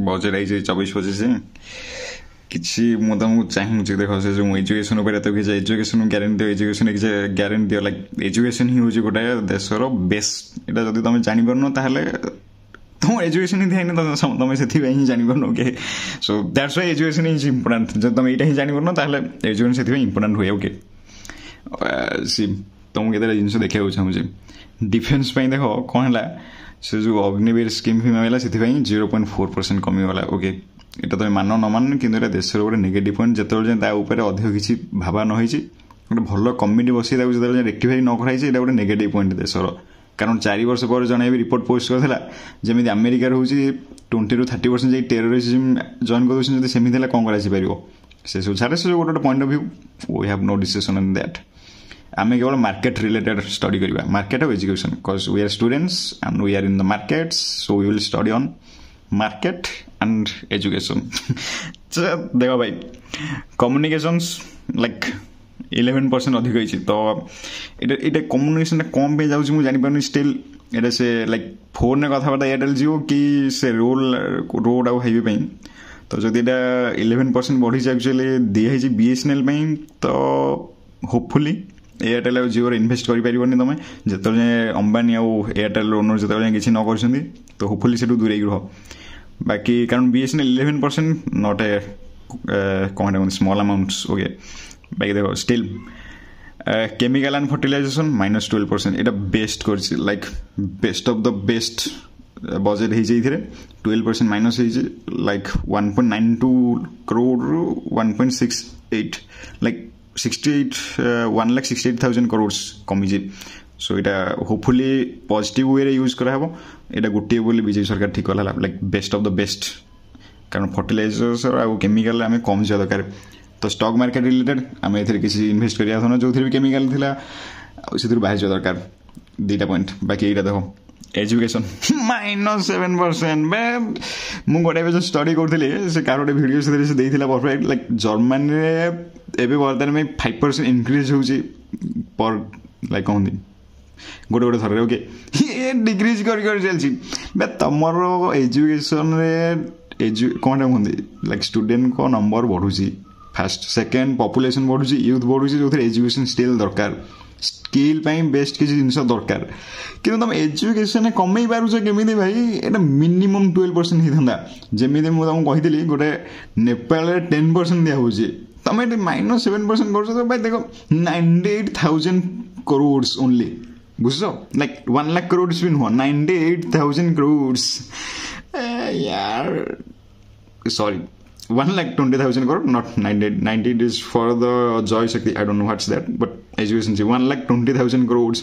Budget आई 24-25 କିଛି ମୁଁ ତମକୁ ଚାହୁଁଛି ଦେଖ ସେ ଯେଉଁ ଏଜୁକେସନ୍ ଉପରେ ତ କିଛି ଏଜୁକେସନ୍ ଗ୍ୟାରେଣ୍ଟି ଦିଅ ଏଜୁକେସନ୍ କିଛି ଗ୍ୟାରେଣ୍ଟି ଦିଅ ଲାଇକ୍ ଏଜୁକେସନ୍ ହିଁ ହେଉଛି ଗୋଟେ ଦେଶର ବେଷ୍ଟ ଏଇଟା ଯଦି ତମେ ଜାଣିପାରୁନ ତାହେଲେ ତମ ଏଜୁକେସନ୍ ହିଁ ଦିଆହେଇନି ତମେ ସେଥିପାଇଁ ହିଁ ଜାଣିପାରୁନ okay so that's why education is important ଯଦି ତମେ ଏଇଟା ହିଁ ଜାଣିପାରୁନ ତାହେଲେ ଏଜୁକେସନ୍ ସେଥିପାଇଁ ଇମ୍ପୋର୍ଟାଣ୍ଟ ହୁଏ ଓକେ ତମକୁ କେତେଟା ଜିନିଷ ଦେଖିବାକୁ ଚାହୁଁଛି ଡିଫେନ୍ସ ପାଇଁ ଦେଖ କ'ଣ ହେଲା ସେ ଯେଉଁ ଅଗ୍ନିବୀର ସ୍କିମ୍ ଫିମ୍ ହେଲା ସେଥିପାଇଁ 0.4% କମିଗଲା ଓକେ এটা তুমি ମାନ ନ ମାନ କିନ୍ତୁ ଏଇଟା ଦେଶର ଗୋଟେ ନେଗେଟିଭ୍ ପଏଣ୍ଟ ଯେତେବେଳେ ଯାଏଁ ତା ଉପରେ ଅଧିକ କିଛି ଭାବା ନ ହେଇଛି ଗୋଟେ ଭଲ କମିଟି ବସି ତାକୁ ଯେତେବେଳେ ଯାଏଁ ରେକ୍ଟିଫାଇ ନ କରାହେଇଛି ଏଇଟା ଗୋଟେ ନେଗେଟିଭ୍ ପଏଣ୍ଟ ଦେଶର କାରଣ 4 ବର୍ଷ ପରେ ଜଣେ ବି ରିପୋର୍ଟ ପୋଷ୍ଟ କରିଥିଲା ଯେମିତି ଆମେରିକାର ହେଉଛି 20 ରୁ 30% ଯାଇ ଟେରୋରିଜିମ୍ ଜଏନ୍ କରିଦେଉଛନ୍ତି ଯଦି ସେମିତି ହେଲେ କ'ଣ କରାଯାଇପାରିବ ସେସବୁ ଛାଡ଼େ ସେ ଗୋଟେ ଗୋଟେ point of view we have no decision on that ଆମେ କେବଳ ମାର୍କେଟ ରିଲେଟେଡ୍ ଷ୍ଟଡି କରିବା market of education because we are students and we are in the markets so we will study on market and education देख भाई communications like 11% अधिक होइछि तो एटा communication कम पे जाउछि मु जानि पारनी स्टिल एटा से लाइक फोन ने कथा बार्ता एयरटेल जियो कि से रोड आउ हाईवे पे तो जदि एटा 11% बढ़ी जाय एक्चुअली दिया है बीएसएनएल पे तो होपफुली एयरटेल और जियो इन्वेस्ट कर पारिबनी तमे जेतले अंबानी आउ एयरटेल ओनर जेतले किछि न करछन्ती तो होपफुली सेटु दूर रह बाकी कारण बीएसएनएल 11% नॉट ए कौन स्मॉल अमाउंट्स ओके बाकी देखो still chemical and fertilisation -12% Etah best कर like best of the best budget हो जाइए 12% माइनस हो लाइक 1.92 करोड़ 1.68 लाइक 1,68,000 करोड़ कमी सो इटा होपफुली पॉजिटिव वे रे यूज करा हबो एटा गोटे बोली बीजेपी सरकार ठीक कला like best of the best कारण फर्टिलाइजर्स और केमिकल आम कम जा दरकार तो स्टॉक मार्केट रिलेटेड आम ए किसी इन्वेस्ट करिया थना जो भी केमिकल थिला से बाहर जा दरकार दुईटा पॉइंट बाकी एटा देखो एजुकेशन -7% बे मु गोटे जो स्टडी करथिले से कार गोटे वीडियो से देइथिला परफेक्ट लाइक जर्मनी रे एबे वर्तमान में 5% इंक्रीज होउची पर लाइक कहंदी गोटे गोटे थर ओके ये डिक्रीज कर चलছি बे तमर एजुकेशन रे कौन कहंदी लाइक स्टूडेंट को नंबर बढ़ुची फर्स्ट सेकंड पॉपुलेशन बढ़ुची यूथ बढ़ुची जो एजुकेशन स्टिल दरकार स्किल बेस्ट किसी जिन दरकार कि तुम एजुकेशन कमे पारुछ केमी भाई एटा मिनिमम 12% ही था जमी मुझे कही गोटे नेपाल 10% दिया होची तुम ये -7% कर भाई देख 98,000 करोड़ ओनली बुझ लाइक 1 लाख करोड़ भी नुह 98,000 करोड़ यार sorry 1,20,000 crore, not 98. 98 is for the Joy Shakti. I don't know what's that, but education is 1,20,000 crores.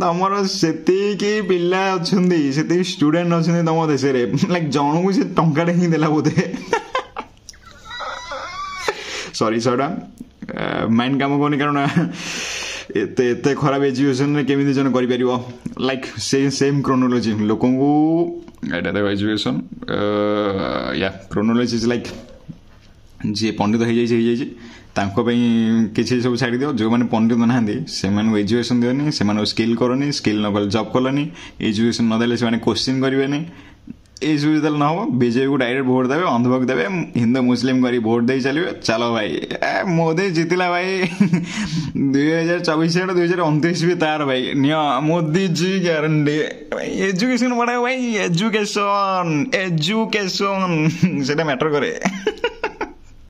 तमर सेती की पिल्ला अच्छुंदी सेती स्टूडेंट अच्छुंदी तम देश रे लाइक जणो को से टंकाटे ही देला बोधे सॉरी सडा माइंड काम कोनी कारण एते खराब एजुकेशन रे केमिति जन करि परिबो लाइक सेम क्रोनोलॉजी लोकन को एटा देखो एजुकेशन या क्रोनोलॉजी इज लाइक जे पंडित हो जाई तांको पई किछि सब छाडी दियो जो माने पंडित नहांदी से माने एजुकेशन दियोनी से माने स्किल करनी स्किल न कल जॉब करनी एजुकेशन न देले से माने क्वेश्चन करिवेनी ए सुविधा न हो बीजेपी को डायरेक्ट वोट देवे अंधभक्त देवे हिंदू मुस्लिम करी वोट दे चलिए चलो भाई मोदी जीतिला भाई 2024 2029 भी तार भाई मोदी जी गारंटी एजुकेशन बढ़ाओ भाई एजुकेशन से मैटर करे